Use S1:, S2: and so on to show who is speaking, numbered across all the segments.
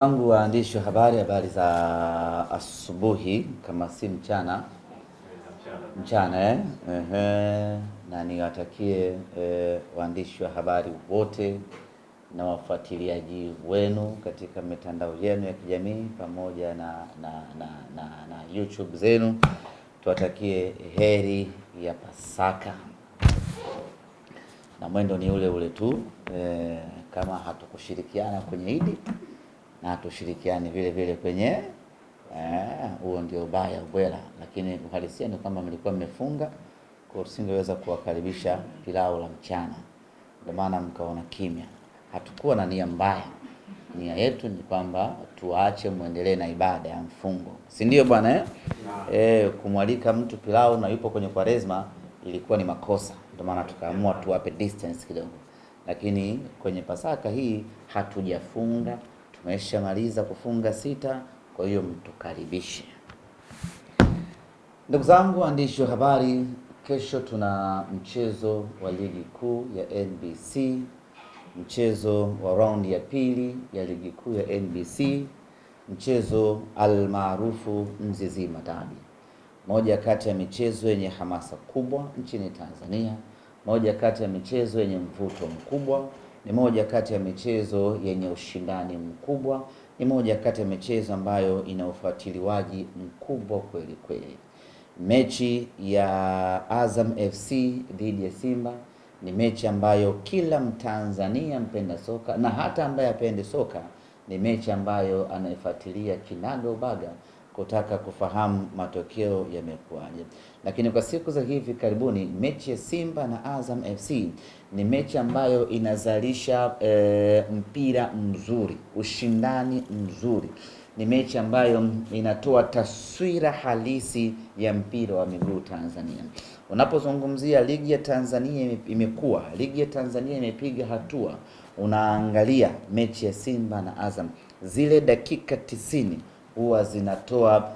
S1: Wangu waandishi wa habari za asubuhi kama si mchana na niwatakie waandishi wa habari wote na wafuatiliaji wenu katika mitandao yenu ya kijamii pamoja na YouTube zenu, tuwatakie heri ya Pasaka na mwendo ni ule ule tu. Kama hatukushirikiana kwenye Idi na tushirikiane vile vile kwenye huo ndio ubaya ubwela, lakini uhalisia ni kama mlikuwa mmefunga kwa usingeweza kuwakaribisha pilau la mchana, ndio maana mkaona kimya. Hatukuwa na nia mbaya, nia yetu ni kwamba tuache muendelee na ibada ya mfungo, si ndio bwana kumwalika mtu pilau na yupo kwenye Kwaresma ilikuwa ni makosa, ndio maana tukaamua tuwape distance kidogo. Lakini kwenye Pasaka hii hatujafunga, tumeshamaliza kufunga 6, kwa hiyo mtukaribishe. Ndugu zangu waandishi wa habari, kesho tuna mchezo wa ligi kuu ya NBC, mchezo wa raundi ya pili ya ligi kuu ya NBC, mchezo almaarufu Mzizima Derby. Moja kati ya michezo yenye hamasa kubwa nchini Tanzania, moja kati ya michezo yenye mvuto mkubwa, ni moja kati ya michezo yenye ushindani mkubwa, ni moja kati ya michezo ambayo ina ufuatiliwaji mkubwa kweli kweli. Mechi ya Azam FC dhidi ya Simba ni mechi ambayo kila Mtanzania mpenda soka na hata ambaye apende soka, ni mechi ambayo anaifuatilia kinaga ubaga kutaka kufahamu matokeo yamekuwaje. Lakini kwa siku za hivi karibuni, mechi ya Simba na Azam FC ni mechi ambayo inazalisha mpira mzuri, ushindani mzuri. Ni mechi ambayo inatoa taswira halisi ya mpira wa miguu Tanzania. Unapozungumzia ligi ya Tanzania imekuwa, ligi ya Tanzania imepiga hatua, unaangalia mechi ya Simba na Azam, zile dakika 90 huwa zinatoa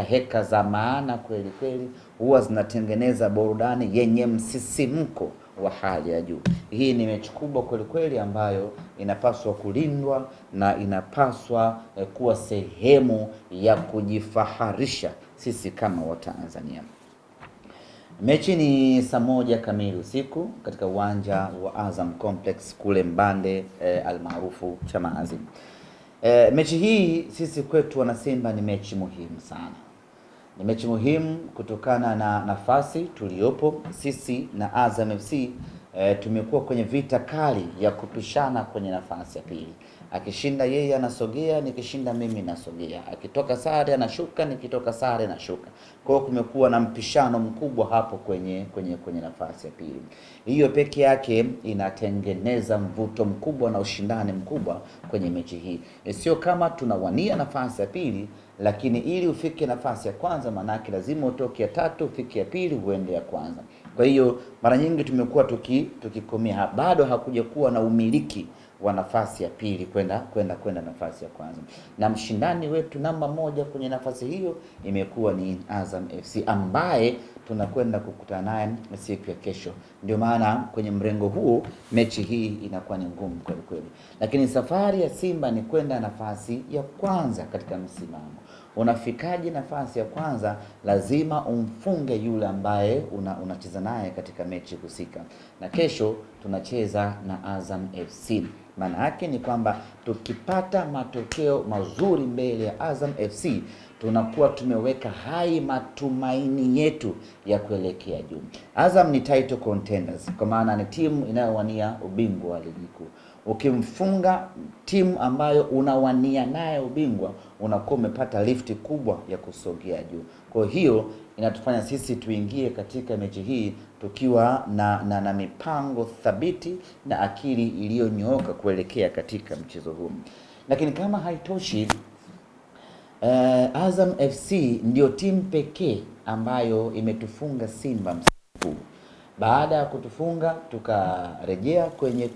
S1: heka za maana kweli kweli, huwa zinatengeneza burudani yenye msisimko wa hali ya juu. Hii ni mechi kubwa kweli kweli ambayo inapaswa kulindwa na inapaswa kuwa sehemu ya kujifaharisha sisi kama Watanzania. Mechi ni saa 1 kamili usiku katika uwanja wa Azam Complex kule Mbande almaarufu Chamazi. Mechi hii sisi kwetu wana Simba ni mechi muhimu sana. Ni mechi muhimu kutokana na nafasi tuliopo sisi na Azam FC. Tumekuwa kwenye vita kali ya kupishana kwenye nafasi ya pili. Akishinda yeye anasogea, nikishinda mimi nasogea. Akitoka sare anashuka, nikitoka sare nashuka. Kwa hiyo kumekuwa na mpishano mkubwa hapo kwenye nafasi ya pili. Hiyo peke yake inatengeneza mvuto mkubwa na ushindani mkubwa kwenye mechi hii. Sio kama tunawania nafasi ya pili, lakini ili ufike nafasi ya kwanza manake lazima utoke ya 3 ufike ya pili uende ya kwanza. Kwa hiyo mara nyingi tumekuwa tukikomea, bado hakuja kuwa na umiliki wa nafasi ya pili kwenda nafasi ya kwanza. Na mshindani wetu namba 1 kwenye nafasi hiyo imekuwa ni Azam FC ambaye tunakwenda kukutana naye siku ya kesho. Ndio maana kwenye mrengo huo mechi hii inakuwa ni ngumu kweli kweli. Lakini safari ya Simba ni kwenda nafasi ya kwanza katika msimamo. Unafikaje nafasi ya kwanza? Lazima umfunge yule ambaye unacheza naye katika mechi husika. Na kesho tunacheza na Azam FC. Maana yake ni kwamba tukipata matokeo mazuri mbele ya Azam FC, tunakuwa tumeweka hai matumaini yetu ya kuelekea juu. Azam ni title contenders, kwa maana ni timu inayowania ubingwa wa ligi kuu. Ukimfunga timu ambayo unawania naye ubingwa, unakuwa umepata lifti kubwa ya kusogea juu. Kwa hiyo inatufanya sisi tuingie katika mechi hii tukiwa na mipango thabiti na akili iliyonyooka kuelekea katika mchezo huu. Lakini kama haitoshi, Azam FC ndio timu pekee ambayo imetufunga Simba msimu huu. Baada ya kutufunga tukarejea kwenye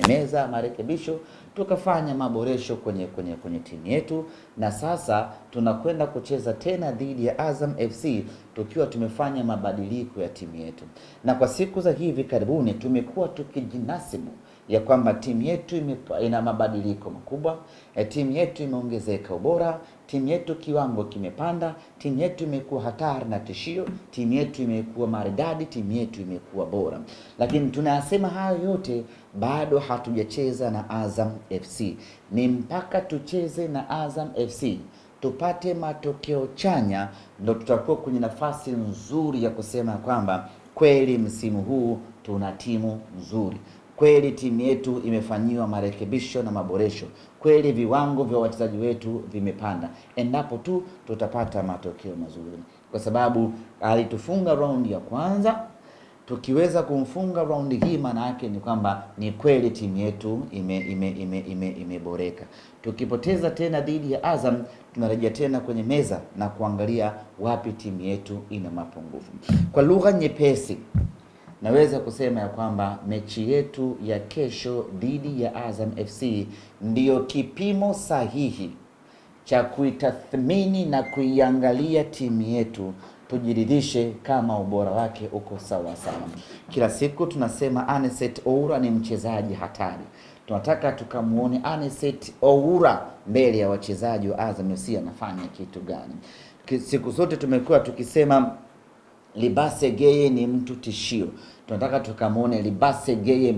S1: meza marekebisho, tukafanya maboresho kwenye timu yetu, na sasa tunakwenda kucheza tena dhidi ya Azam FC tukiwa tumefanya mabadiliko ya timu yetu. Na kwa siku za hivi karibuni tumekuwa tukijinasibu ya kwamba timu yetu ina mabadiliko makubwa, timu yetu imeongezeka ubora, timu yetu kiwango kimepanda, timu yetu imekuwa hatari na tishio, timu yetu imekuwa maridadi, timu yetu imekuwa bora. Lakini tunasema hayo yote bado hatujacheza na Azam FC. Ni mpaka tucheze na Azam FC tupate matokeo chanya, ndo tutakuwa kwenye nafasi nzuri ya kusema kwamba kweli msimu huu tuna timu nzuri, kweli timu yetu imefanyiwa marekebisho na maboresho, kweli viwango vya wachezaji wetu vimepanda, endapo tu tutapata matokeo mazuri, kwa sababu alitufunga raundi ya kwanza. Tukiweza kumfunga raundi hii, maana yake ni kwamba ni kweli timu yetu imeboreka. Tukipoteza tena dhidi ya Azam, tunarejea tena kwenye meza na kuangalia wapi timu yetu ina mapungufu. Kwa lugha nyepesi, naweza kusema ya kwamba mechi yetu ya kesho dhidi ya Azam FC ndiyo kipimo sahihi cha kuitathmini na kuiangalia timu yetu, tujiridhishe kama ubora wake uko sawa sawa. Kila siku tunasema Anicet Oura ni mchezaji hatari. Tunataka tukamuone Anicet Oura mbele ya wachezaji wa Azam FC anafanya kitu gani. Siku zote tumekuwa tukisema Libase Geye ni mtu tishio. Tunataka tukamuone Libase Geye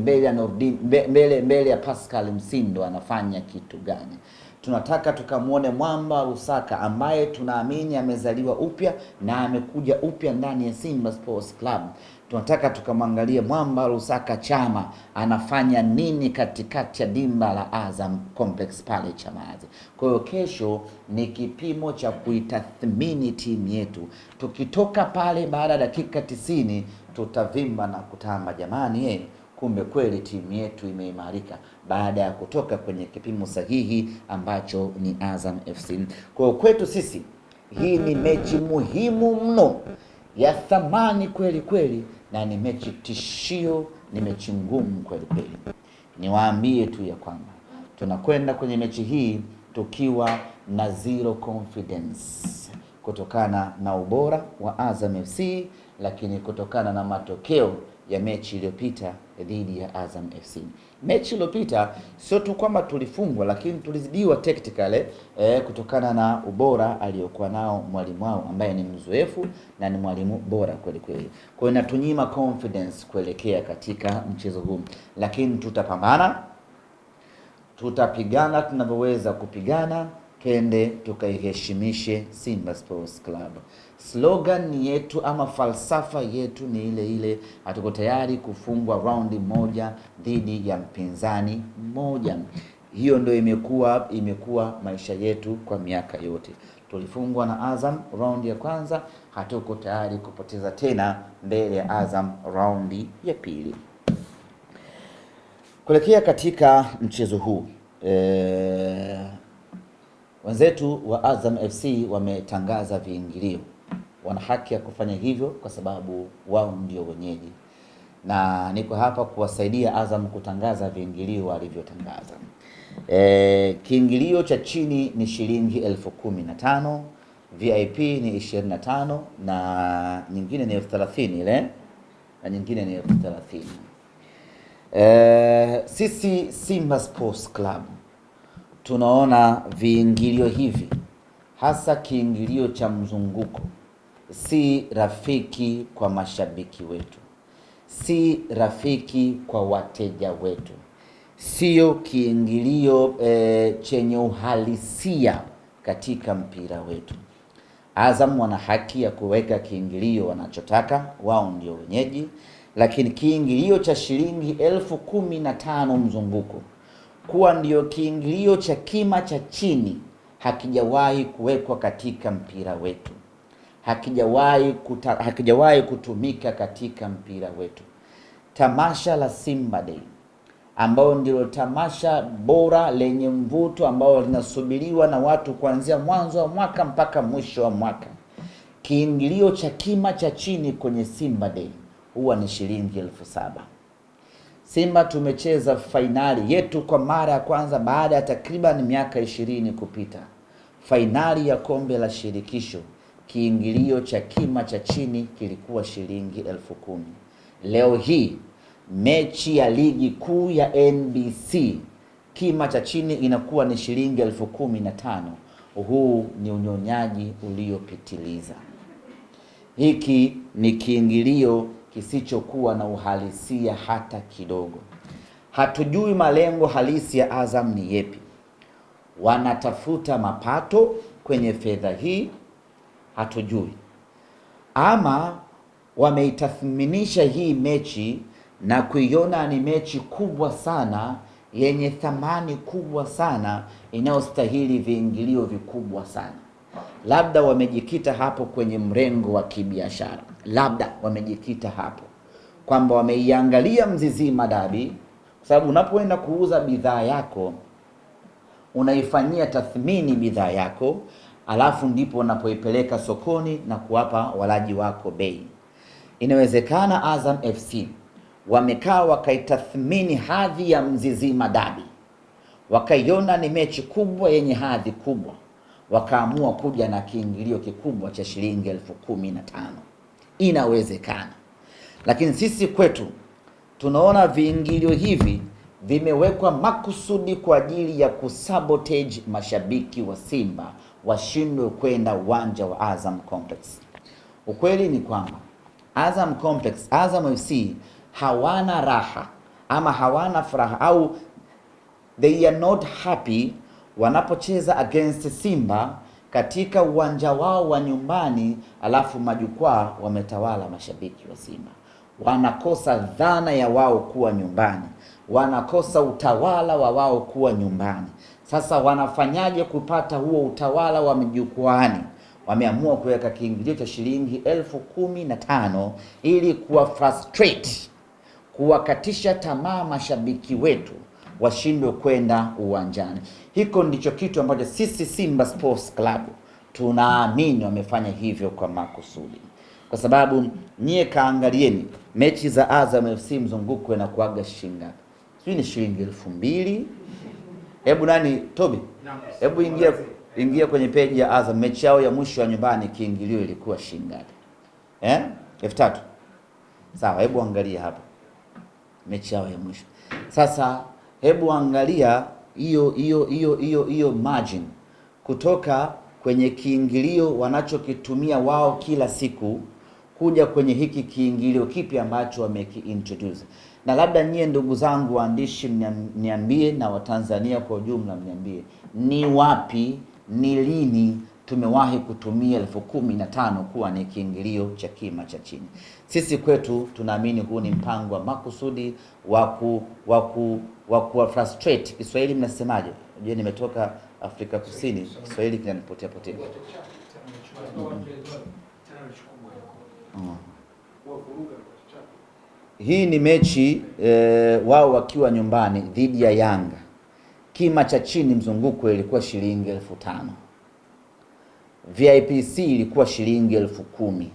S1: mbele ya Pascal Msindo anafanya kitu gani. Tunataka tukamuone Mwamba Lusaka ambaye tunaamini amezaliwa upya na amekuja upya ndani ya Simba Sports Club. Tunataka tukamwangalie Mwamba Lusaka Chama anafanya nini katikati ya dimba la Azam Complex pale Chamazi. Kwa hiyo kesho ni kipimo cha kuitathmini timu yetu. Tukitoka pale baada ya dakika 90 tutavimba na kutamba, jamani kumbe kweli timu yetu imeimarika baada ya kutoka kwenye kipimo sahihi ambacho ni Azam FC. Kwa kwetu sisi hii ni mechi muhimu mno, ya thamani kweli kweli, na ni mechi tishio, ni mechi ngumu kweli kweli. Niwaambie tu ya kwamba tunakwenda kwenye mechi hii tukiwa na zero confidence kutokana na ubora wa Azam FC, lakini kutokana na matokeo ya mechi iliyopita dhidi ya Azam FC. Mechi iliyopita sio tu kwamba tulifungwa, lakini tulizidiwa tactically kutokana na ubora aliyokuwa nao mwalimu wao ambaye ni mzoefu na ni mwalimu bora kweli kweli. Kwa hiyo inatunyima confidence kuelekea katika mchezo huu, lakini tutapambana, tutapigana tunavyoweza kupigana, twende tukaiheshimishe Simba Sports Club. Slogan yetu ama falsafa yetu ni ile ile, hatuko tayari kufungwa raundi moja dhidi ya mpinzani mmoja. Hiyo ndio imekuwa maisha yetu kwa miaka yote. Tulifungwa na Azam raundi ya kwanza, hatuko tayari kupoteza tena mbele ya Azam raundi ya pili. Kuelekea katika mchezo huu, wenzetu wa Azam FC wametangaza viingilio. Wana haki ya kufanya hivyo kwa sababu wao ndio wenyeji, na niko hapa kuwasaidia Azam kutangaza viingilio walivyotangaza. Kiingilio cha chini ni shilingi 15,000, VIP ni 25 na nyingine ni 30,000 ile, na nyingine ni 30,000. Sisi Simba Sports Club tunaona viingilio hivi, hasa kiingilio cha mzunguko, si rafiki kwa mashabiki wetu, si rafiki kwa wateja wetu, sio kiingilio chenye uhalisia katika mpira wetu. Azam wana haki ya kuweka kiingilio wanachotaka, wao ndio wenyeji, lakini kiingilio cha shilingi 15,000 mzunguko kuwa ndio kiingilio cha kima cha chini hakijawahi kuwekwa katika mpira wetu, hakijawahi kutumika katika mpira wetu. Tamasha la Simba Day ambao ndilo tamasha bora lenye mvuto ambao linasubiriwa na watu kuanzia mwanzo wa mwaka mpaka mwisho wa mwaka, kiingilio cha kima cha chini kwenye Simba Day huwa ni shilingi 7,000. Simba tumecheza fainali yetu kwa mara ya kwanza baada ya takriban miaka 20 kupita, fainali ya kombe la shirikisho. Kiingilio cha kima cha chini kilikuwa shilingi 10,000. Leo hii mechi ya ligi kuu ya NBC kima cha chini inakuwa ni shilingi 15,000. Huu ni unyonyaji uliopitiliza. Hiki ni kiingilio kisichokuwa na uhalisia hata kidogo. Hatujui malengo halisi ya Azam ni yepi. Wanatafuta mapato kwenye fedha hii? Hatujui. Ama wameitathminisha hii mechi na kuiona ni mechi kubwa sana yenye thamani kubwa sana inayostahili viingilio vikubwa sana. Labda wamejikita hapo kwenye mrengo wa kibiashara, labda wamejikita hapo kwamba wameiangalia Mzizima Dabi, kwa sababu unapoenda kuuza bidhaa yako unaifanyia tathmini bidhaa yako, alafu ndipo unapoipeleka sokoni na kuwapa walaji wako bei. Inawezekana Azam FC wamekaa wakaitathmini hadhi ya Mzizima Dabi, wakaiona ni mechi kubwa yenye hadhi kubwa, wakaamua kuja na kiingilio kikubwa cha shilingi 15,000. Inawezekana. Lakini sisi kwetu tunaona viingilio hivi vimewekwa makusudi kwa ajili ya kusabotage mashabiki wa Simba washindwe kwenda uwanja wa Azam Complex. Ukweli ni kwamba Azam Complex, Azam FC hawana raha ama hawana furaha au they are not happy wanapocheza against Simba katika uwanja wao wa nyumbani, alafu majukwaa wametawala mashabiki wa Simba. Wanakosa dhana ya wao kuwa nyumbani, wanakosa utawala wa wao kuwa nyumbani. Sasa wanafanyaje kupata huo utawala wa majukwaani? Wameamua kuweka kiingilio cha shilingi 15,000 ili kuwa frustrate, kuwakatisha tamaa mashabiki wetu washindwe kwenda uwanjani. Hiko ndicho kitu ambacho sisi Simba Sports Club tunaamini wamefanya hivyo kwa makusudi, kwa sababu nyie kaangalieni mechi za Azam FC mzunguko na kuaga shilingi, sio ni shilingi 2,000. Hebu nani Tobi, hebu ingia kwenye page ya Azam, mechi yao ya mwisho ya nyumbani kiingilio ilikuwa shilingi ngapi? 3,000. Sawa, hebu angalia hapa mechi yao ya mwisho. Sasa hebu angalia hiyo margin kutoka kwenye kiingilio wanachokitumia wao kila siku kuja kwenye hiki kiingilio kipi ambacho wamekiintroduce. Na labda nyie ndugu zangu waandishi niambie, na Watanzania kwa ujumla mniambie, ni wapi, ni lini tumewahi kutumia 15,000 kuwa ni kiingilio cha kima cha chini? Sisi kwetu tunaamini huu ni mpango wa makusudi wa kuwa frustrate. Kiswahili mnasemaje? Unajua nimetoka Afrika Kusini, Kiswahili kinanipotea potea. Hii ni mechi wao wakiwa nyumbani dhidi ya Yanga. Kima cha chini mzunguko ilikuwa shilingi 5,000. VIPC ilikuwa shilingi 10,000.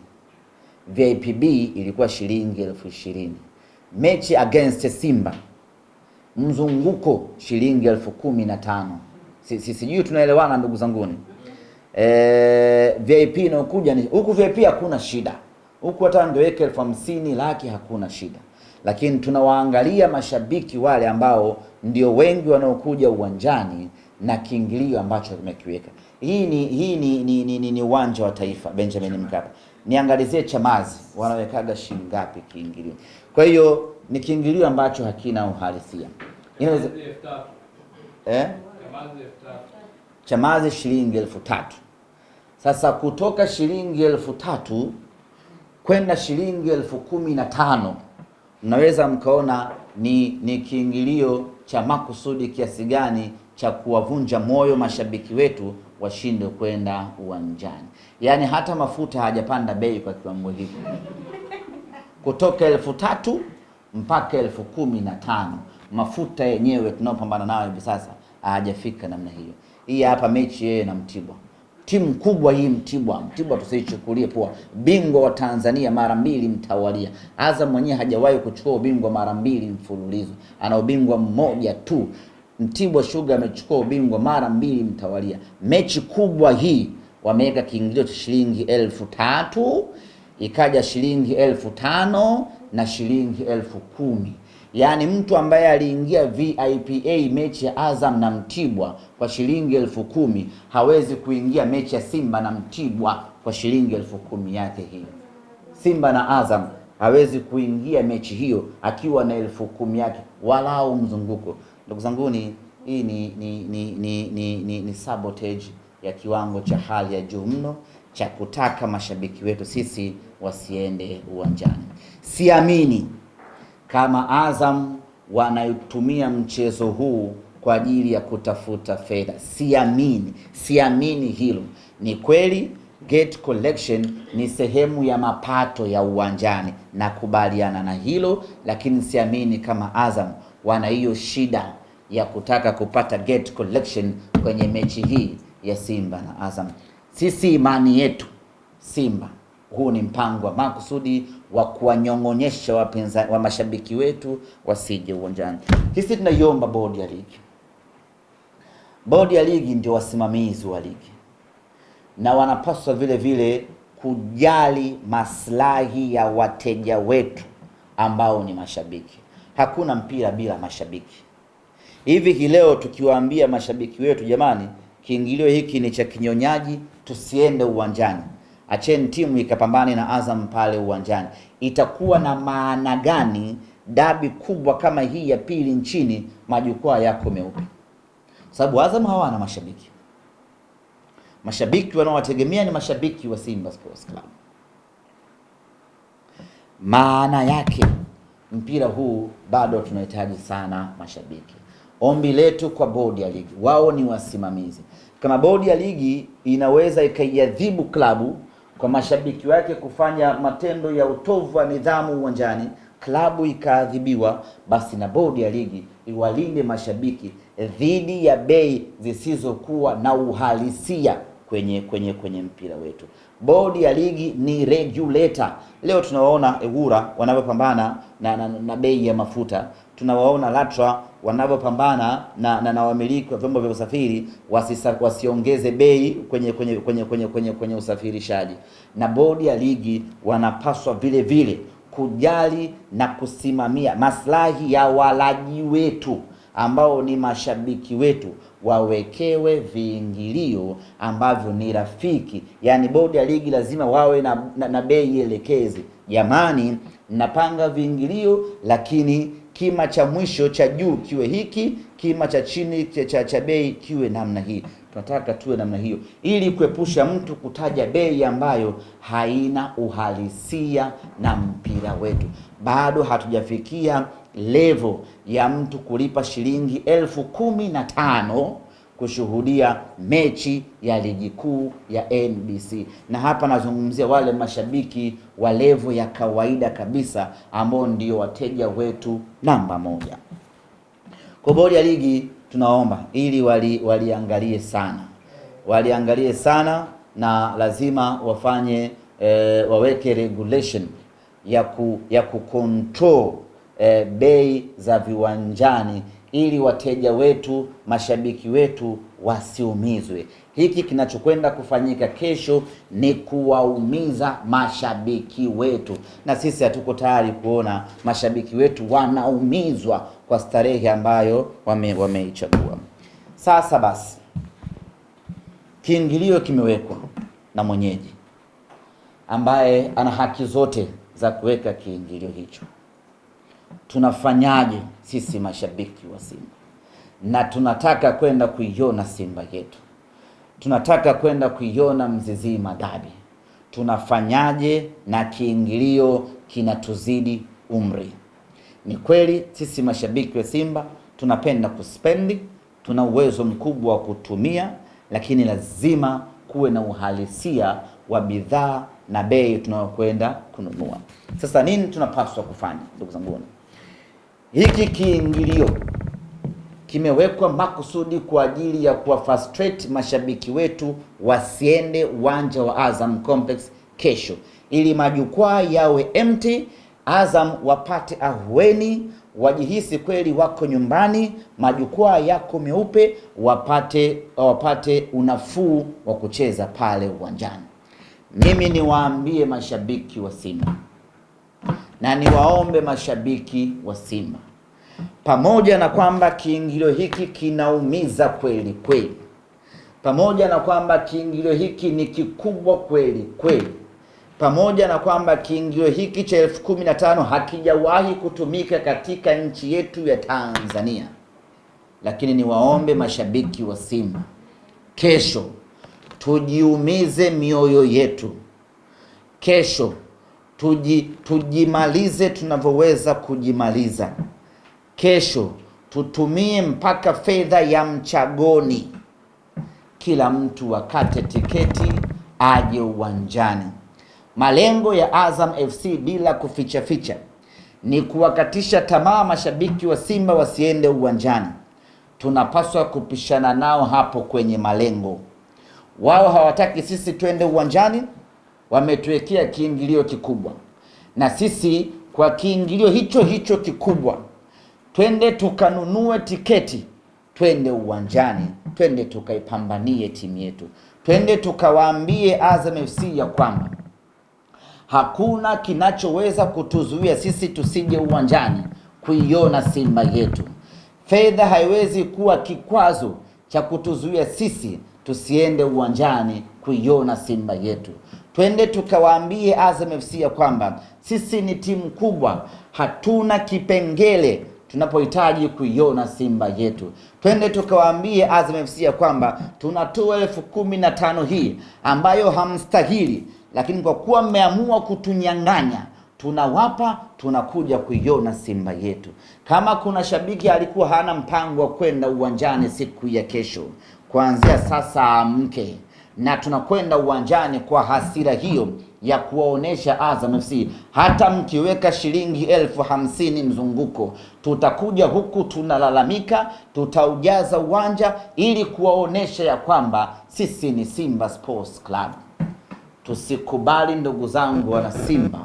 S1: VIPB ilikuwa shilingi 20,000. Mechi against Simba mzunguko shilingi 15,000. Sijui tunaelewana ndugu zanguni. VIP inayokuja ni huku, VIP hakuna shida. Huku hata angeweka 50,000 laki hakuna shida. Lakini tunawaangalia mashabiki wale ambao ndio wengi wanaokuja uwanjani na kiingilio ambacho tumekiweka. Hii ni uwanja wa Taifa Benjamin Mkapa. Niangalizie Chamazi wanawekaga shilingi ngapi kiingilio. Kwa hiyo ni kiingilio ambacho hakina uhalisia. Inaweza Chamazi shilingi 3,000. Sasa kutoka shilingi 3,000 kwenda shilingi 15,000, mnaweza mkaona ni kiingilio cha makusudi kiasi gani cha kuwavunja moyo mashabiki wetu washinde kwenda uwanjani. Yaani hata mafuta hajapanda bei kwa kiwango hiki. Kutoka 3,000 mpaka 15,000. Mafuta yenyewe tunaopambana nayo hivi sasa hajafika namna hiyo. Hii hapa mechi yeye na Mtibwa. Timu kubwa hii Mtibwa tusiichukulie poa. Bingwa wa Tanzania mara 2 mtawalia. Azam mwenyewe hajawahi kuchukua ubingwa mara 2 mfululizo. Ana ubingwa mmoja tu. Mtibwa Sugar amechukua ubingwa mara 2 mtawalia. Mechi kubwa hii wameweka kiingilio cha shilingi 3,000, ikaja shilingi 5,000 na shilingi 10,000. Yaani mtu ambaye aliingia VIPA mechi ya Azam na Mtibwa kwa shilingi 10,000 hawezi kuingia mechi ya Simba na Mtibwa kwa shilingi 10,000 yake hiyo. Simba na Azam hawezi kuingia mechi hiyo akiwa na 10,000 yake walau mzunguko. Ndugu zangu, hii ni sabotage ya kiwango cha hali ya juu mno cha kutaka mashabiki wetu sisi wasiende uwanjani. Siamini kama Azam wanatumia mchezo huu kwa ajili ya kutafuta fedha. Siamini hilo. Ni kweli gate collection ni sehemu ya mapato ya uwanjani, nakubaliana na hilo, lakini siamini kama Azam wana hiyo shida ya kutaka kupata gate collection kwenye mechi hii ya Simba na Azam. Sisi imani yetu Simba, huu ni mpango wa makusudi wa kuwanyong'onyesha wapinzani wa mashabiki wetu wasije uwanjani. Sisi tunaiomba bodi ya ligi. Bodi ya ligi ndio wasimamizi wa ligi, na wanapaswa vile vile kujali maslahi ya wateja wetu ambao ni mashabiki. Hakuna mpira bila mashabiki. Hivi leo tukiwaambia mashabiki wetu, jamani, kiingilio hiki ni cha kinyonyaji, tusiende uwanjani, acheni timu ikapambane na Azam pale uwanjani, itakuwa na maana gani dabi kubwa kama hii ya pili nchini majukwaa yako meupe? Sababu Azam hawana mashabiki. Mashabiki wanaowategemea ni mashabiki wa Simba Sports Club. Maana yake mpira huu bado tunahitaji sana mashabiki. Ombi letu kwa bodi ya ligi, wao ni wasimamizi. Kama bodi ya ligi inaweza ikaiadhibu klabu kwa mashabiki wake kufanya matendo ya utovu wa nidhamu uwanjani, klabu ikaadhibiwa, basi na bodi ya ligi iwalinde mashabiki dhidi ya bei zisizokuwa na uhalisia kwenye mpira wetu. Bodi ya ligi ni regulator. Leo tunawaona Egura wanavyopambana na bei ya mafuta, tunawaona LATRA wanavyopambana na wamiliki wa vyombo vya usafiri wasiongeze bei kwenye usafirishaji. Na bodi ya ligi wanapaswa vile vile kujali na kusimamia maslahi ya walaji wetu ambao ni mashabiki wetu, wawekewe viingilio ambavyo ni rafiki. Yani bodi ya ligi lazima wawe na bei elekezi. Jamani, napanga viingilio, lakini kima cha mwisho cha juu kiwe hiki, kima cha chini cha bei kiwe namna hii. Tunataka tuwe namna hiyo ili kuepusha mtu kutaja bei ambayo haina uhalisia na mpira wetu. Bado hatujafikia level ya mtu kulipa shilingi 15,000 kushuhudia mechi ya ligi kuu ya NBC. Na hapa nazungumzia wale mashabiki wa level ya kawaida kabisa ambao ndio wateja wetu namba 1. Kwa bodi ya ligi tunaomba ili waliangalie sana na lazima wafanye waweke regulation ya kucontrol bei za viwanjani ili wateja wetu, mashabiki wetu wasiumizwe. Hiki kinachokwenda kufanyika kesho ni kuwaumiza mashabiki wetu, na sisi hatuko tayari kuona mashabiki wetu wanaumizwa kwa starehe ambayo wameichagua. Sasa basi, kiingilio kimewekwa na mwenyeji ambaye ana haki zote za kuweka kiingilio hicho. Tunafanyaje sisi mashabiki wa Simba? Na tunataka kwenda kuiona Simba yetu, tunataka kwenda kuiona Mzizima Dabi. Tunafanyaje na kiingilio kinatuzidi umri? Ni kweli sisi mashabiki wa Simba tunapenda kuspendi, tuna uwezo mkubwa wa kutumia, lakini lazima kuwe na uhalisia wa bidhaa na bei tunayokwenda kununua. Sasa nini tunapaswa kufanya, ndugu zangu? Hiki kiingilio kimewekwa makusudi kwa ajili ya kuwa frustrate mashabiki wetu wasiende uwanja wa Azam Complex kesho, ili majukwaa yawe empty, Azam wapate ahueni, wajihisi kweli wako nyumbani, majukwaa yako meupe, wapate unafuu wa kucheza pale uwanjani. Mimi niwaambie mashabiki wa Simba, na niwaombe mashabiki wa Simba, pamoja na kwamba kiingilio hiki kinaumiza kweli kweli, pamoja na kwamba kiingilio hiki ni kikubwa kweli kweli, pamoja na kwamba kiingilio hiki cha 15,000 hakijawahi kutumika katika nchi yetu ya Tanzania, lakini niwaombe mashabiki wa Simba, kesho tujiumize mioyo yetu, kesho tujimalize tunavyoweza kujimaliza, kesho tutumie mpaka fedha ya mchagoni, kila mtu akate tiketi aje uwanjani. Malengo ya Azam FC bila kuficha ficha ni kuwakatisha tamaa mashabiki wa Simba wasiende uwanjani. Tunapaswa kupishana nao hapo kwenye malengo. Wao hawataki sisi twende uwanjani, wametuwekea kiingilio kikubwa, na sisi kwa kiingilio hicho hicho kikubwa twende tukanunue tiketi, twende uwanjani, twende tukaipambanie timu yetu, twende tukawaambie Azam FC ya kwamba hakuna kinachoweza kutuzuia sisi tusije uwanjani kuiona Simba yetu. Fedha haiwezi kuwa kikwazo cha kutuzuia sisi tusiende uwanjani kuiona Simba yetu. Twende tukawaambie Azam FC ya kwamba sisi ni timu kubwa, hatuna kipengele tunapohitaji kuiona Simba yetu. Twende tukawaambie Azam FC ya kwamba tunatoa 15,000 hii ambayo hamstahili, lakini kwa kuwa mmeamua kutunyang'anya, tunawapa, tunakuja kuiona Simba yetu. Kama kuna shabiki alikuwa hana mpango wa kwenda uwanjani siku ya kesho, kuanzia sasa amke, na tunakwenda uwanjani kwa hasira hiyo ya kuwaonesha Azam FC. Hata mkiweka shilingi 50,000 mzunguko, tutakuja huku tunalalamika, tutaujaza uwanja ili kuwaonesha ya kwamba sisi ni Simba Sports Club. Tusikubali ndugu zangu wana Simba,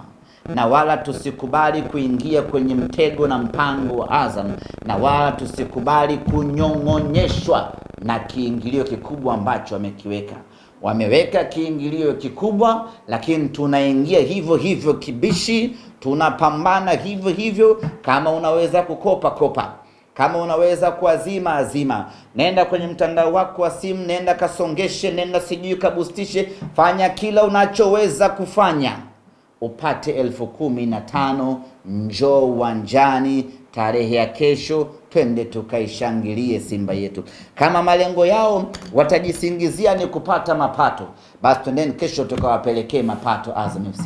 S1: na wala tusikubali kuingia kwenye mtego na mpango wa Azam, na wala tusikubali kunyong'onyeshwa na kiingilio kikubwa ambacho wamekiweka. Wameweka kiingilio kikubwa, lakini tunaingia hivyo hivyo kibishi, tunapambana hivyo hivyo. Kama unaweza kukopa kopa, kama unaweza kuazima azima, nenda kwenye mtandao wako wa simu, nenda kasongeshe, nenda sijui kabustishe, fanya kila unachoweza kufanya upate 15,000. Njoo uwanjani tarehe ya kesho, twende tukaishangilie Simba yetu. Kama malengo yao watajisingizia ni kupata mapato, basi twendeni kesho tukawapelekee mapato Azam FC.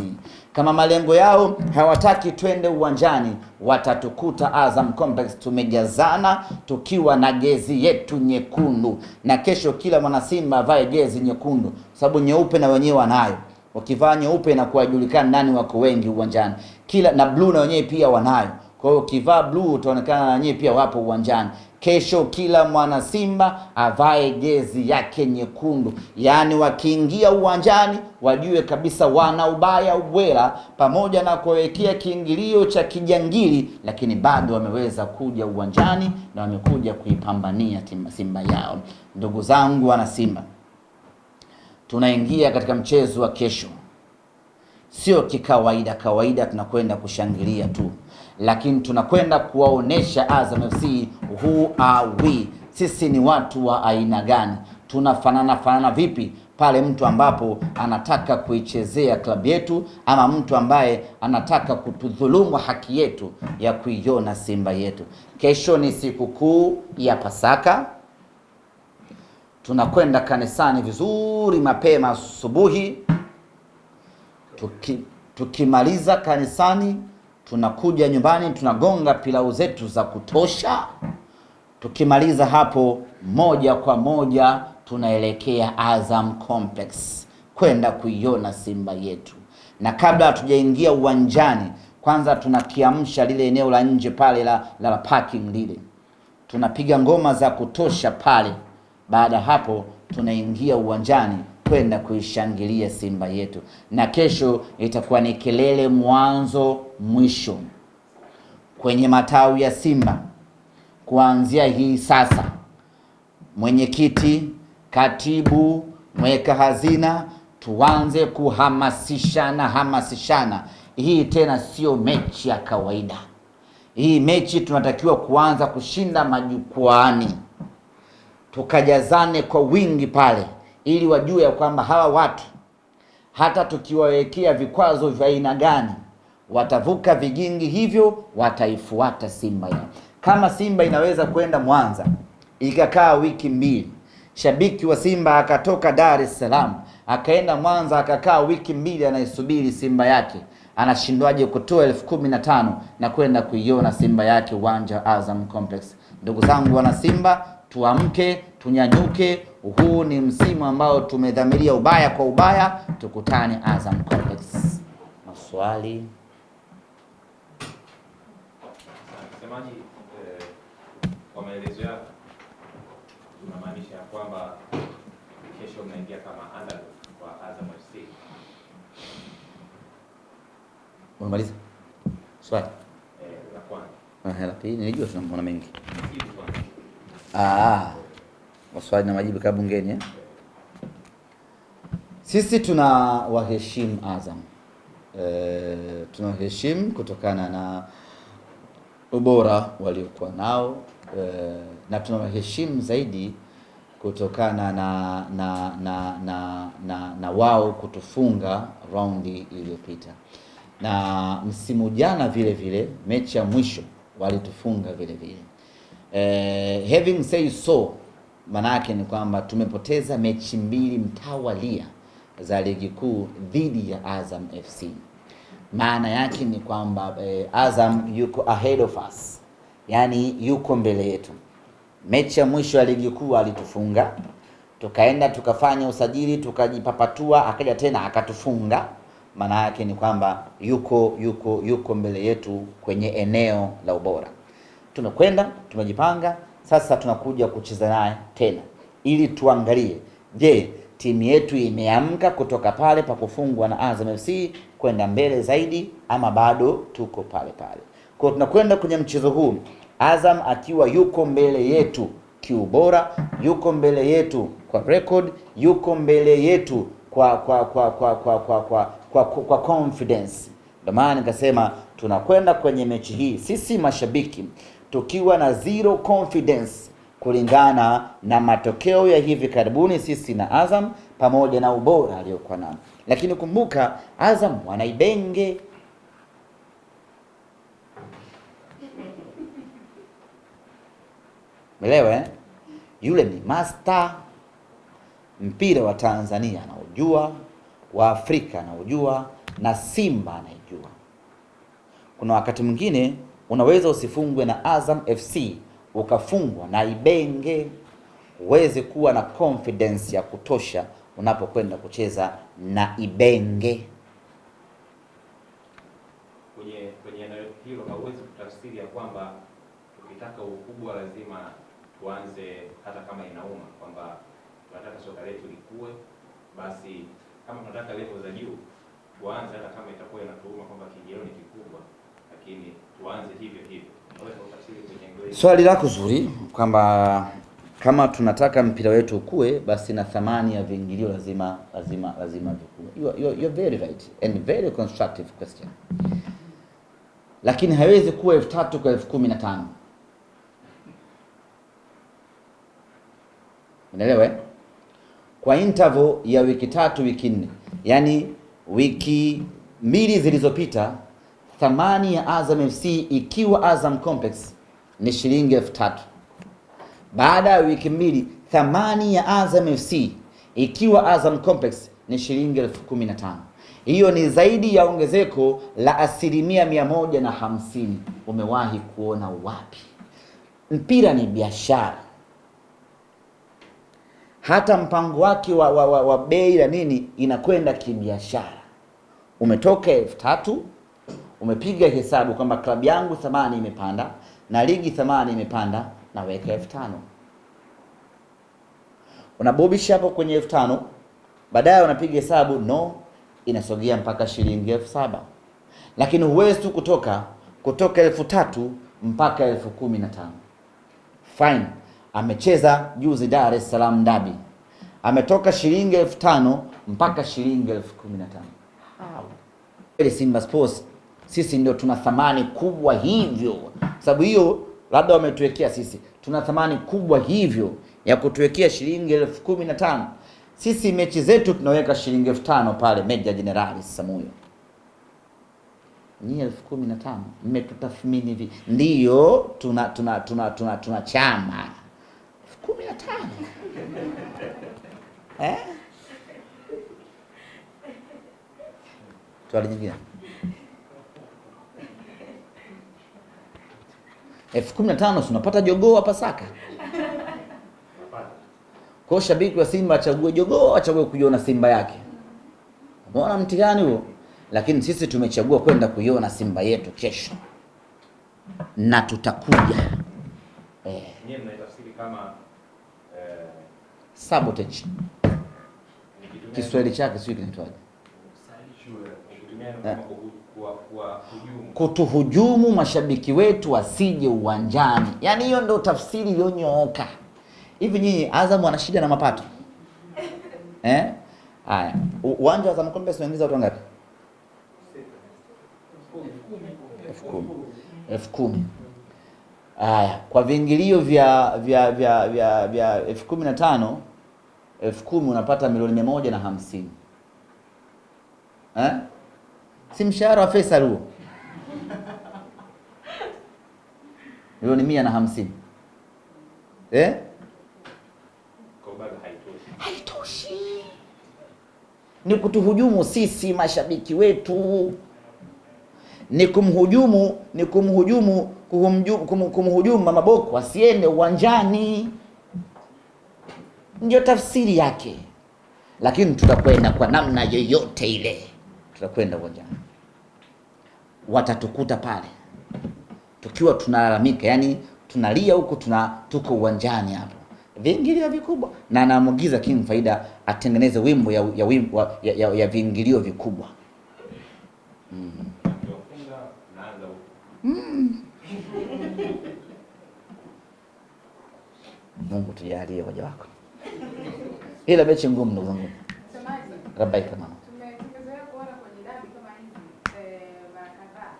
S1: Kama malengo yao hawataki twende uwanjani, watatukuta Azam Complex tumejazana tukiwa na jezi yetu nyekundu, na kesho kila mwana Simba avae jezi nyekundu, sababu nyeupe na wenyewe wanayo. Ukivaa nyeupe na kuwajulikana nani wako wengi uwanjani, kila na blue na wenyewe pia wanayo. Kwa hiyo ukivaa blue utaonekana na wenyewe pia wapo uwanjani. Kesho kila mwana Simba avae jezi yake nyekundu, yaani wakiingia uwanjani wajue kabisa wana ubaya ubwela, pamoja na kuwekea kiingilio cha kijangili, lakini bado wameweza kuja uwanjani na wamekuja kuipambania Simba yao. Ndugu zangu wana Simba, tunaingia katika mchezo wa kesho, sio kikawaida kawaida tunakwenda kushangilia tu, lakini tunakwenda kuwaonesha Azam FC who are we, sisi ni watu wa aina gani, tunafanana vipi pale mtu ambapo anataka kuichezea klabu yetu, ama mtu ambaye anataka kutudhulumu haki yetu ya kuiona Simba yetu. Kesho ni sikukuu ya Pasaka. Tunakwenda kanisani vizuri mapema asubuhi. Tukimaliza kanisani, tunakuja nyumbani, tunagonga pilau zetu za kutosha. Tukimaliza hapo, moja kwa moja tunaelekea Azam Complex kwenda kuiona Simba yetu. Na kabla hatujaingia uwanjani, kwanza tunakiamsha lile eneo la nje pale la parking lile, tunapiga ngoma za kutosha pale. Baada hapo tunaingia uwanjani kwenda kuishangilia Simba yetu, na kesho itakuwa ni kelele mwanzo mwisho kwenye matawi ya Simba. Kuanzia hii sasa, mwenyekiti, katibu, mweka hazina, tuanze kuhamasishana hii tena sio mechi ya kawaida. Hii mechi tunatakiwa kuanza kushinda majukwaani, tukajazane kwa wingi pale, ili wajue ya kwamba hawa watu hata tukiwawekea vikwazo vya aina gani watavuka vigingi hivyo, wataifuata Simba yao. Kama Simba inaweza kwenda Mwanza ikakaa wiki mbili, shabiki wa Simba akatoka Dar es Salaam akaenda Mwanza akakaa wiki mbili anaisubiri Simba yake, anashindwaje kutoa 15,000 na kwenda kuiona Simba yake uwanja wa Azam Complex? Ndugu zangu wana Simba, tuamke, tunyanyuke. Huu ni msimu ambao tumedhamiria ubaya kwa ubaya, tukutane Azam Complex. Maswali?
S2: Msemaji, kwa maelezo yako tunamaanisha kwamba kesho mnaingia kama underdog kwa Azam FC.
S1: Unamaliza? Swali?
S2: La kwanza.
S1: La pili nilijua tunamwona mengi. Maswali na majibu kama bungeni eh? Sisi tunawaheshimu Azam. Tunawaheshimu kutokana na ubora waliokuwa nao, na tunawaheshimu zaidi kutokana na wao kutufunga raundi iliyopita, na msimu jana vile vile mechi ya mwisho walitufunga vile vile. Having said so, manake ni kwamba tumepoteza mechi 2 mtawalia za ligi kuu dhidi ya Azam FC. Maana yake ni kwamba Azam yuko ahead of us, yani yuko mbele yetu. Mechi ya mwisho ya ligi kuu alitufunga, tukaenda tukafanya usajili tukajipapatua, akaja tena akatufunga. Maana yake ni kwamba yuko mbele yetu kwenye eneo la ubora. Tumekwenda tumejipanga, sasa tunakuja kucheza naye tena ili tuangalie, je, timu yetu imeamka kutoka pale pa kufungwa na Azam FC kwenda mbele zaidi ama bado tuko pale pale. Kwa tunakwenda kwenye mchezo huu Azam akiwa yuko mbele yetu kiubora, yuko mbele yetu kwa record, yuko mbele yetu kwa confidence. Ndio maana nikasema tunakwenda kwenye mechi hii sisi mashabiki tukiwa na zero confidence kulingana na matokeo ya hivi karibuni sisi na Azam pamoja na ubora aliokuwa nao. Lakini kumbuka Azam wanaibenge. Melewa eh? Yule ni master. Mpira wa Tanzania anaujua, wa Afrika anaujua, na Simba anaijua. Kuna wakati mwingine unaweza usifungwe na Azam FC ukafungwa na Ibenge, uweze kuwa na confidence ya kutosha unapokwenda kucheza na Ibenge.
S2: Kwenye eneo hilo hauwezi kutafsiri ya kwamba tukitaka ukubwa lazima tuanze hata kama inauma, kwamba tunataka soka letu likue, basi kama tunataka level za juu tuanze hata kama itakuwa inatuuma kwamba kijioni ni kikubwa, lakini tuanze hivyo hivyo.
S1: Swali lako zuri kwamba kama tunataka mpira wetu ukue basi na thamani ya viingilio lazima vikue. You're very right and very constructive question. Lakini haiwezi kuwa 3,000 kwa 15,000. Unaelewa? Kwa interval ya wiki 3 wiki 4. Yaani wiki 2 zilizopita thamani ya Azam FC ikiwa Azam Complex ni shilingi 3,000. Baada ya wiki 2 thamani ya Azam FC ikiwa Azam Complex ni shilingi 15,000. Hiyo ni zaidi ya ongezeko la 150%. Umewahi kuona wapi? Mpira ni biashara. Hata mpango wake wa bei na nini inakwenda kibiashara. Umetoka 3,000, umepiga hesabu kwamba klabu yangu thamani imepanda na ligi thamani imepanda, na weka 5,000. Unabobisha hapo kwenye 5,000, baadaye unapiga hesabu inasogea mpaka shilingi 7,000. Lakini huwezi tu kutoka 3,000 mpaka 15,000. Fine. Amecheza juzi Dar es Salaam Derby. Ametoka shilingi 5,000 mpaka shilingi 15,000. Simba Sports Sisi ndio tuna thamani kubwa hivyo, sababu hiyo labda wametuwekea sisi, tuna thamani kubwa hivyo ya kutuwekea shilingi 15,000. Sisi mechi zetu tunaweka shilingi 5,000 pale Meja Jenerali Samuyo. Ni 15,000 mmetutathmini hivi? Ndio tuna chama 15,000 Swali jingine. 15,000 tunapata jogoo wa Pasaka. Kwa shabiki wa Simba achague jogoo, achague kuiona Simba yake. Unaona mtihani huo? Lakini sisi tumechagua kwenda kuiona Simba yetu kesho. Na tutakuja.
S2: Nyie mnaitafsiri kama
S1: sabotage. Kiswahili chake sio kinaitwaje? Kutuhujumu mashabiki wetu wasije uwanjani. Yaani hiyo ndio tafsiri iliyonyooka. Hivi nyinyi Azam wana shida na mapato? Haya, uwanja wa Azam Complex unaingiza watu wangapi? 10,000. Haya, kwa viingilio vya 15,000, 10,000 unapata milioni 150. Si mshahara wa Faisal huo? Milioni 150. Haitoshi. Ni kutuhujumu sisi mashabiki wetu. Ni kumhujumu Mama Boko asiende uwanjani. Ndio tafsiri yake. Lakini tutakwenda kwa namna yoyote ile. Tutakwenda uwanjani. Watatukuta pale tukiwa tunalalamika, yani tunalia huko, tuko uwanjani hapo. Viingilio vikubwa, na anaamugiza King Faida atengeneze wimbo ya viingilio vikubwa. Mungu tujalie waja wako. Ila mechi ngumu ndugu zangu. Rabaika mama.
S3: Tumezoea kuona kwenye dabi kama hizi mara kadhaa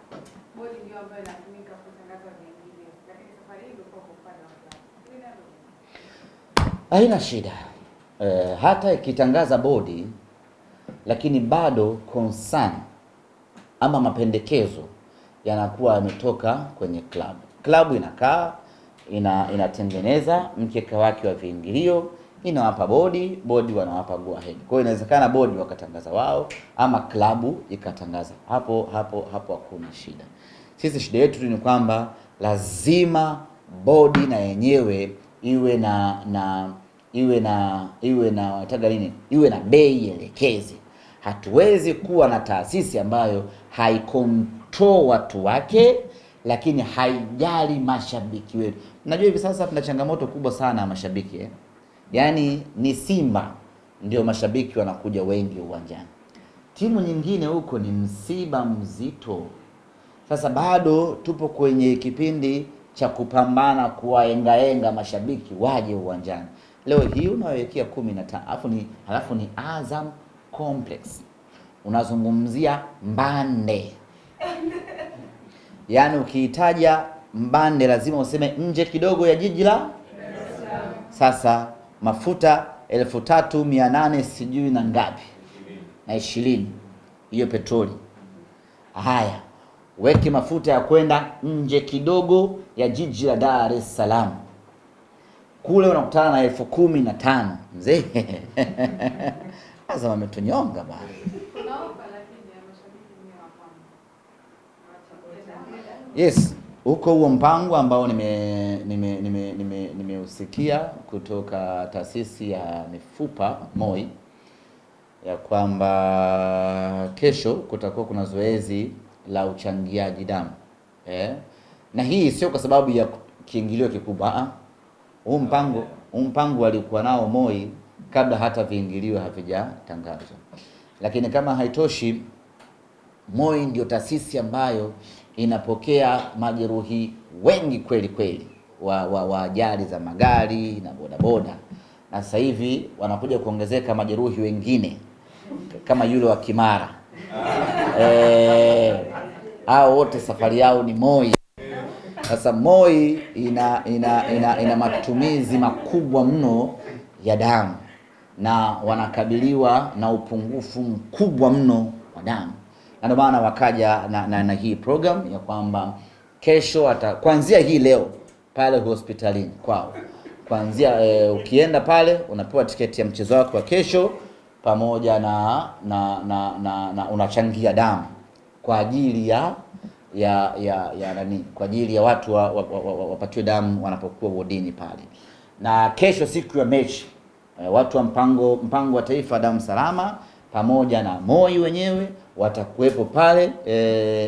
S3: bodi ndio ambayo inatumika kutangaza viingilio. Lakini safari hii ndio kwa upande wa klabu.
S1: Haina shida. Hata ikitangaza bodi, lakini bado concern ama mapendekezo yanakuwa yametoka kwenye klabu. Klabu inakaa inatengeneza mkeka wake wa viingilio, inawapa bodi wanawapa go ahead. Kwa hiyo inawezekana bodi wakatangaza wao ama klabu ikatangaza. Hapo hakuna shida. Sisi shida yetu ni kwamba lazima bodi na yenyewe iwe na bei elekezi. Hatuwezi kuwa na taasisi ambayo haikontrol watu wake lakini haijali mashabiki wetu. Najua hivi sasa tuna changamoto kubwa sana ya mashabiki Yaani ni Simba ndio mashabiki wanakuja wengi uwanjani. Timu nyingine huko ni msiba mzito. Sasa bado tupo kwenye kipindi cha kupambana kuwaengaenga mashabiki waje uwanjani. Leo hii unawekea 15, halafu ni Azam Complex. Unazungumzia Mbande. Yaani ukiitaja Mbande lazima useme nje kidogo ya jiji la. Sasa mafuta 3,800 sijui na ngapi na 20 hiyo petroli. Haya, weke mafuta ya kwenda nje kidogo ya jiji la Dar es Salaam, kule unakutana na 15,000 mzee. Sasa wametunyonga bwana. Yes, huko huo mpango ambao nimeusikia kutoka taasisi ya mifupa MOI ya kwamba kesho kutakuwa kuna zoezi la uchangiaji damu. Na hii sio kwa sababu ya kiingilio kikubwa. Huu mpango walikuwa nao MOI kabla hata viingilio havijatangazwa. Lakini kama haitoshi, MOI ndio taasisi ambayo inapokea majeruhi wengi kweli wa ajali za magari na bodaboda. Na sasa hivi wanakuja kuongezeka majeruhi wengine kama yule wa Kimara. hao wote safari yao ni Moi. Sasa Moi ina matumizi makubwa mno ya damu na wanakabiliwa na upungufu mkubwa mno wa damu, na ndio maana wakaja na hii program ya kwamba kesho kuanzia hii leo pale hospitalini kwao, kuanzia ukienda pale unapewa tiketi ya mchezo wako wa kesho pamoja na unachangia damu kwa ajili ya nani, kwa ajili ya watu wapatiwe damu wanapokuwa wodini pale. Na kesho siku ya mechi watu wa mpango wa taifa damu salama pamoja na Moi wenyewe watakuwepo pale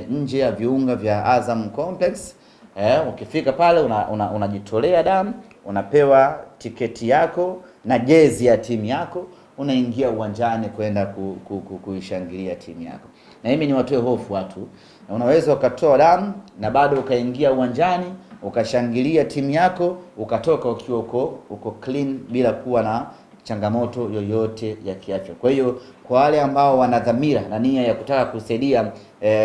S1: nje ya viunga vya Azam Complex. Ukifika pale unajitolea damu, unapewa tiketi yako na jezi ya timu yako, unaingia uwanjani kwenda kuishangilia timu yako. Na mimi niwatoe hofu watu, unaweza ukatoa damu na bado ukaingia uwanjani ukashangilia timu yako ukatoka ukiwa uko clean bila kuwa na changamoto yoyote ya kiafya. Kwa hiyo kwa wale ambao wana dhamira na nia ya kutaka kusaidia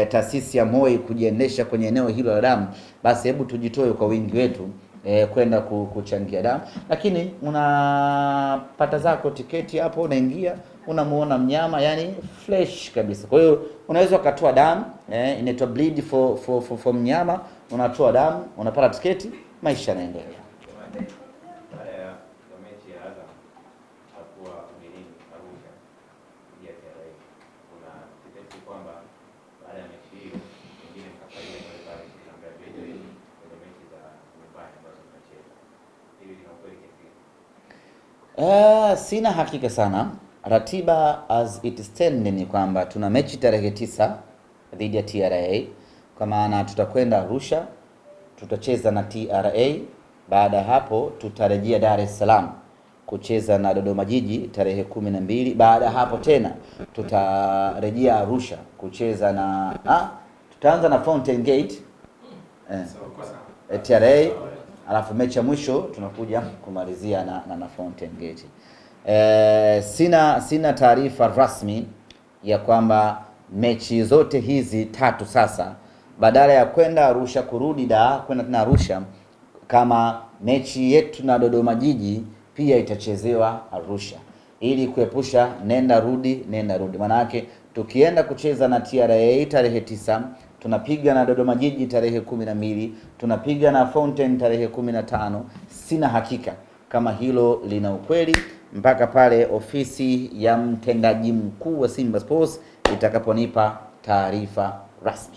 S1: taasisi ya Moi kujiendesha kwenye eneo hilo la damu, basi hebu tujitoe kwa wingi wetu kwenda kuchangia damu. Lakini unapata zako tiketi hapo, unaingia unamuona mnyama yani fresh kabisa. Kwa hiyo unaweza ukatoa damu inaitwa bleed for mnyama, unatoa damu, unapata tiketi, maisha yanaendelea. Sina hakika sana. Ratiba as it stand ni kwamba tuna mechi tarehe 9 dhidi ya TRA, kwa maana tutakwenda Arusha, tutacheza na TRA. Baada hapo tutarejea Dar es Salaam kucheza na Dodoma Jiji tarehe 12. Baada hapo tena tutarejea Arusha kucheza na tutaanza na Fountain Gate TRA, alafu mechi ya mwisho tunakuja kumalizia na Fountain Gate. Sina taarifa rasmi ya kwamba mechi zote hizi tatu sasa badala ya kwenda Arusha kurudi kwenda tena Arusha, kama mechi yetu na Dodoma Jiji pia itachezewa Arusha ili kuepusha nenda rudi. Maana yake tukienda kucheza na TRA tarehe 9, tunapiga na Dodoma Jiji tarehe 12, tunapiga na Fountain tarehe 15. Sina hakika kama hilo lina ukweli mpaka pale ofisi ya mtendaji mkuu wa Simba Sports itakaponipa taarifa rasmi.